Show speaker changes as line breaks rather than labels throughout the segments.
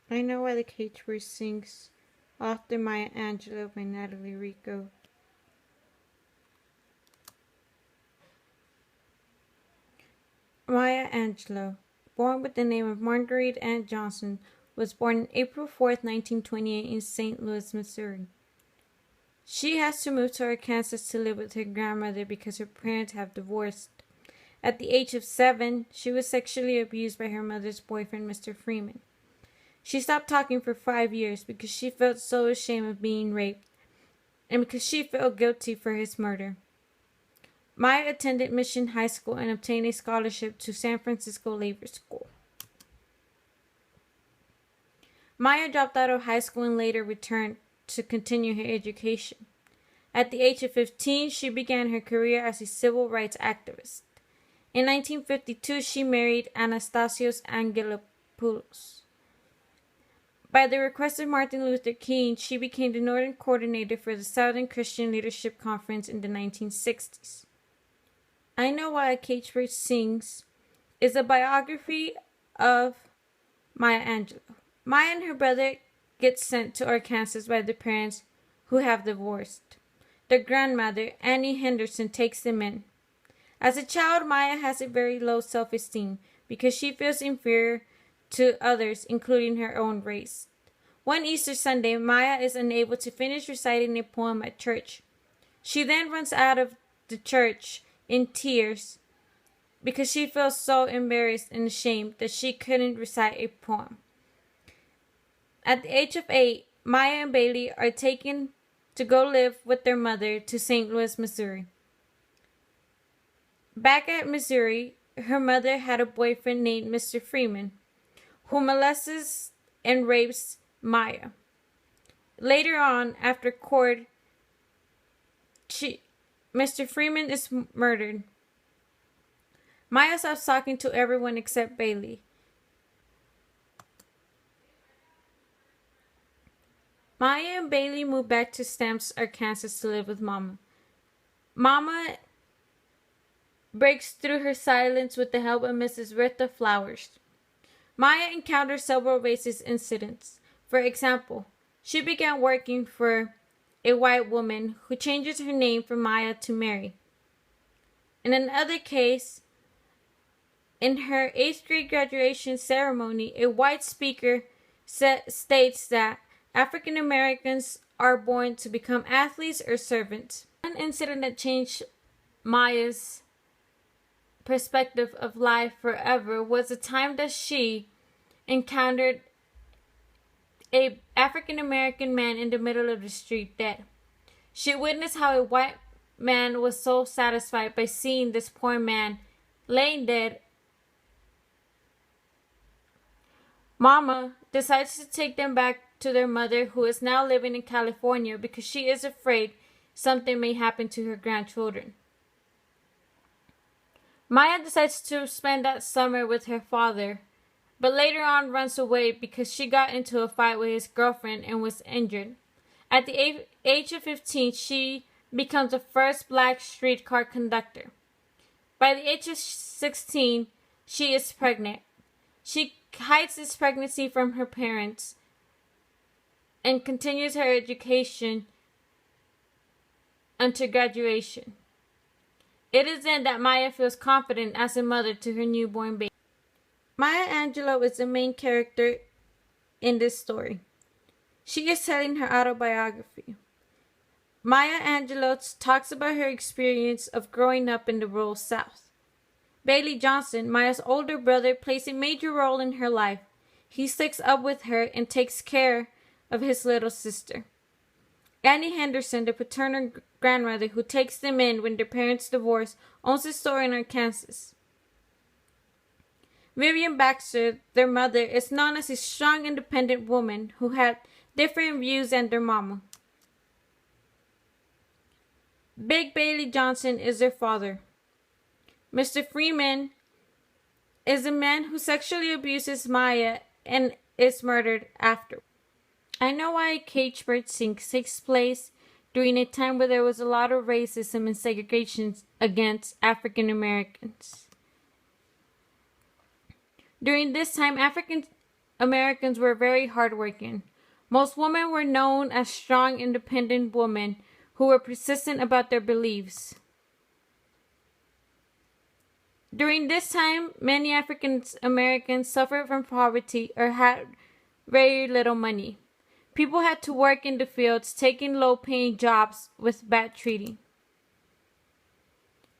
I Know Why the Cage Bird Sings, author Maya Angelou by Natalie Rico. Maya Angelou, born with the name of Marguerite Ann Johnson, was born on April 4, 1928 in St. Louis, Missouri. She has to move to Arkansas to live with her grandmother because her parents have divorced. At the age of 7, she was sexually abused by her mother's boyfriend, Mr. Freeman. She stopped talking for 5 years because she felt so ashamed of being raped and because she felt guilty for his murder. Maya attended Mission High School and obtained a scholarship to San Francisco Labor School. Maya dropped out of high school and later returned to continue her education. At the age of 15, she began her career as a civil rights activist. In 1952, she married Anastasios Angelopoulos. By the request of Martin Luther King, she became the Northern Coordinator for the Southern Christian Leadership Conference in the 1960s. I Know Why a Cage Bird Sings is a biography of Maya Angelou. Maya and her brother get sent to Arkansas by their parents who have divorced. Their grandmother, Annie Henderson, takes them in. As a child, Maya has a very low self-esteem because she feels inferior to others, including her own race. One Easter Sunday, Maya is unable to finish reciting a poem at church. She then runs out of the church in tears because she feels so embarrassed and ashamed that she couldn't recite a poem. At the age of 8, Maya and Bailey are taken to go live with their mother to St. Louis, Missouri. Back at Missouri, her mother had a boyfriend named Mr. Freeman, who molests and rapes Maya. Later on, after court, Mr. Freeman is murdered. Maya stops talking to everyone except Bailey. Maya and Bailey move back to Stamps, Arkansas to live with Mama. Mama breaks through her silence with the help of Mrs. Rita Flowers. Maya encounters several racist incidents. For example, she began working for a white woman who changes her name from Maya to Mary. In another case, in her 8th grade graduation ceremony, a white speaker states that African Americans are born to become athletes or servants. One incident that changed Maya's perspective of life forever was the time that she encountered a African American man in the middle of the street dead. She witnessed how a white man was so satisfied by seeing this poor man laying dead. Mama decides to take them back to their mother, who is now living in California, because she is afraid something may happen to her grandchildren. Maya decides to spend that summer with her father, but later on runs away because she got into a fight with his girlfriend and was injured. At the age of 15, she becomes the first black streetcar conductor. By the age of 16, she is pregnant. She hides this pregnancy from her parents and continues her education until graduation. It is then that Maya feels confident as a mother to her newborn baby. Maya Angelou is the main character in this story. She is telling her autobiography. Maya Angelou talks about her experience of growing up in the rural South. Bailey Johnson, Maya's older brother, plays a major role in her life. He sticks up with her and takes care of his little sister. Annie Henderson, the paternal grandmother who takes them in when their parents divorce, owns a store in Arkansas. Miriam Baxter, their mother, is known as a strong, independent woman who had different views than their mama. Big Bailey Johnson is their father. Mr. Freeman is a man who sexually abuses Maya and is murdered after. I Know Why a Cage Bird Sings takes place during a time where there was a lot of racism and segregation against African Americans. During this time, African Americans were very hardworking. Most women were known as strong, independent women who were persistent about their beliefs. During this time, many African Americans suffered from poverty or had very little money. People had to work in the fields, taking low-paying jobs with bad treating.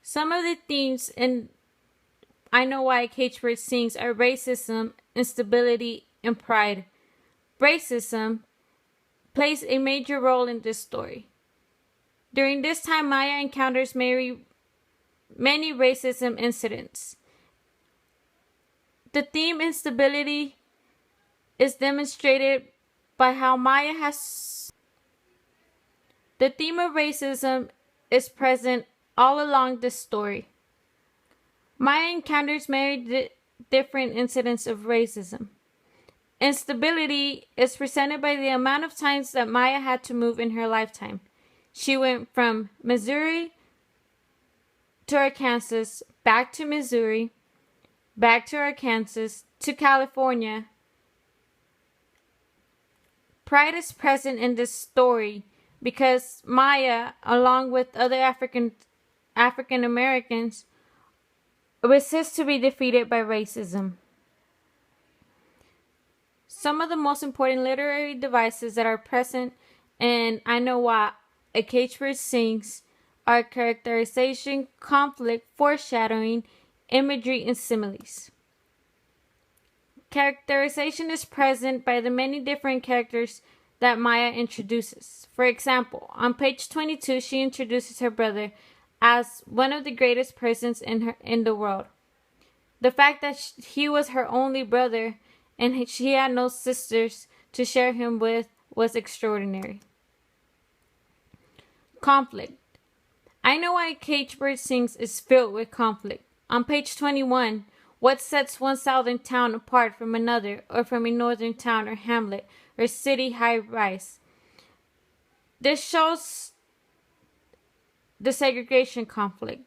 Some of the themes in I Know Why Caged Bird Sings are racism, instability, and pride. Racism plays a major role in this story. During this time, Maya encounters many racism incidents. The theme instability is demonstrated by how Maya has. The theme of racism is present all along this story. Maya encounters many different incidents of racism. Instability is presented by the amount of times that Maya had to move in her lifetime. She went from Missouri to Arkansas, back to Missouri, back to Arkansas, to California. Pride is present in this story because Maya, along with other African Americans, resist to be defeated by racism. Some of the most important literary devices that are present in I Know Why A Caged Bird Sings are characterization, conflict, foreshadowing, imagery, and similes. Characterization is present by the many different characters that Maya introduces. For example, on page 22, she introduces her brother as one of the greatest persons in the world. The fact that he was her only brother and she had no sisters to share him with was extraordinary. Conflict. I Know Why Caged Bird Sings is filled with conflict. On page 21, what sets one southern town apart from another, or from a northern town or hamlet or city high-rise? This shows the segregation conflict.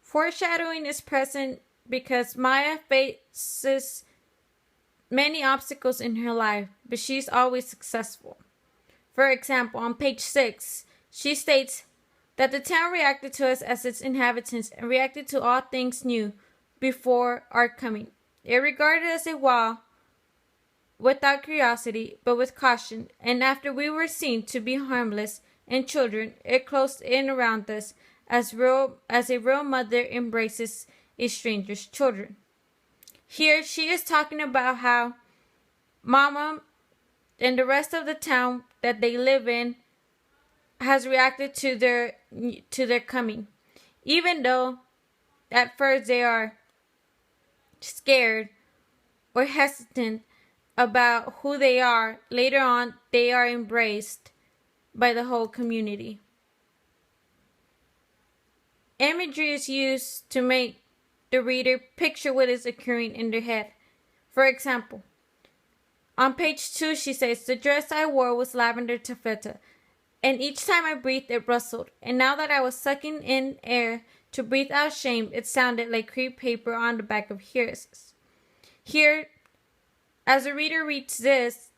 Foreshadowing is present because Maya faces many obstacles in her life, but she's always successful. For example, on page 6, she states that the town reacted to us as its inhabitants and reacted to all things new before our coming. It regarded us a while without curiosity, but with caution, and after we were seen to be harmless and children, it closed in around us as a real mother embraces a stranger's children. Here she is talking about how Mama and the rest of the town that they live in has reacted to their coming. Even though at first they are scared or hesitant about who they are, later on they are embraced by the whole community. Imagery is used to make the reader picture what is occurring in their head. For example, on page 2 she says, the dress I wore was lavender taffeta, and each time I breathed it rustled, and now that I was sucking in air to breathe out shame, it sounded like crepe paper on the back of hearses. Here, as the reader reads this,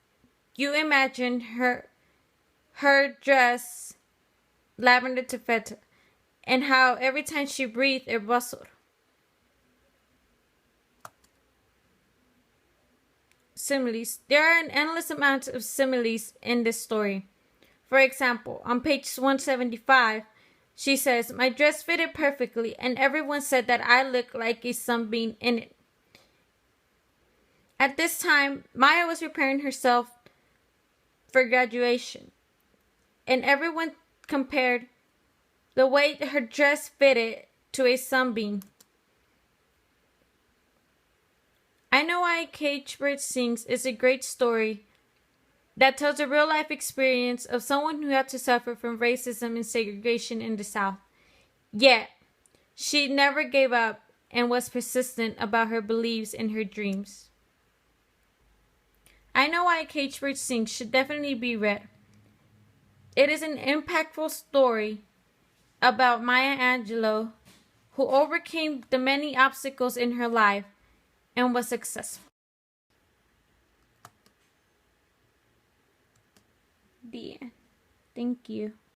you imagine her dress lavender taffeta, and how every time she breathed it rustled. Similes. There are an endless amount of similes in this story. For example, on page 175, she says, my dress fitted perfectly, and everyone said that I looked like a sunbeam in it. At this time, Maya was preparing herself for graduation, and everyone compared the way her dress fitted to a sunbeam. I Know Why Caged Bird Sings is a great story that tells a real-life experience of someone who had to suffer from racism and segregation in the South. Yet, she never gave up and was persistent about her beliefs and her dreams. I Know Why Caged Bird Sings should definitely be read. It is an impactful story about Maya Angelou, who overcame the many obstacles in her life and was successful. The end. Thank you.